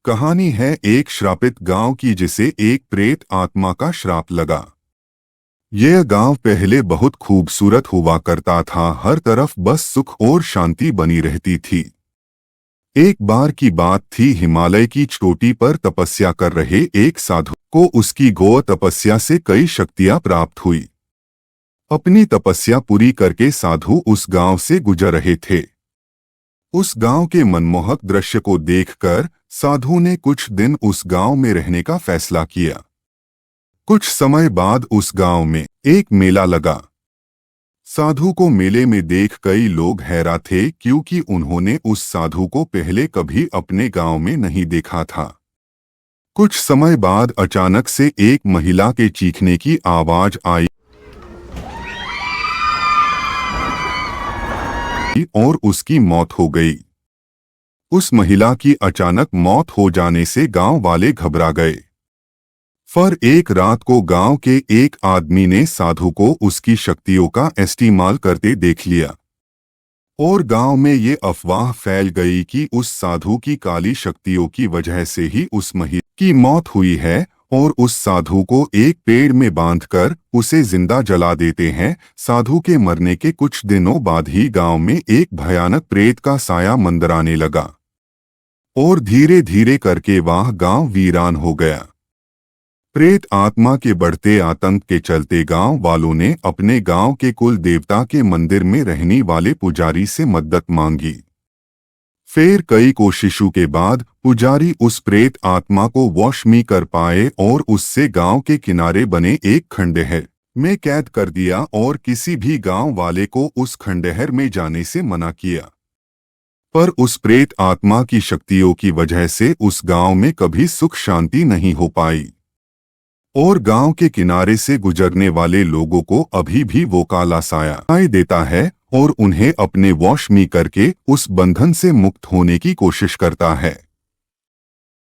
कहानी है एक श्रापित गांव की जिसे एक प्रेत आत्मा का श्राप लगा। यह गांव पहले बहुत खूबसूरत हुआ करता था, हर तरफ बस सुख और शांति बनी रहती थी। एक बार की बात थी, हिमालय की चोटी पर तपस्या कर रहे एक साधु को उसकी गौ तपस्या से कई शक्तियां प्राप्त हुई। अपनी तपस्या पूरी करके साधु उस गांव से गुजर रहे थे। उस गांव के मनमोहक दृश्य को देखकर साधु ने कुछ दिन उस गांव में रहने का फैसला किया। कुछ समय बाद उस गांव में एक मेला लगा। साधु को मेले में देख कई लोग हैरान थे, क्योंकि उन्होंने उस साधु को पहले कभी अपने गांव में नहीं देखा था। कुछ समय बाद अचानक से एक महिला के चीखने की आवाज आई और उसकी मौत हो गई। उस महिला की अचानक मौत हो जाने से गांव वाले घबरा गए। फिर एक रात को गांव के एक आदमी ने साधु को उसकी शक्तियों का इस्तेमाल करते देख लिया और गांव में ये अफवाह फैल गई कि उस साधु की काली शक्तियों की वजह से ही उस महिला की मौत हुई है, और उस साधु को एक पेड़ में बांधकर उसे जिंदा जला देते हैं। साधु के मरने के कुछ दिनों बाद ही गांव में एक भयानक प्रेत का साया मंडराने लगा और धीरे धीरे करके वह गांव वीरान हो गया। प्रेत आत्मा के बढ़ते आतंक के चलते गांव वालों ने अपने गांव के कुल देवता के मंदिर में रहने वाले पुजारी से मदद मांगी। फिर कई कोशिशों के बाद पुजारी उस प्रेत आत्मा को वश में कर पाए और उससे गांव के किनारे बने एक खंडहर में कैद कर दिया और किसी भी गांव वाले को उस खंडहर में जाने से मना किया। पर उस प्रेत आत्मा की शक्तियों की वजह से उस गांव में कभी सुख शांति नहीं हो पाई और गांव के किनारे से गुजरने वाले लोगों को अभी भी वो काला साया दिखाई देता है और उन्हें अपने वश में करके उस बंधन से मुक्त होने की कोशिश करता है।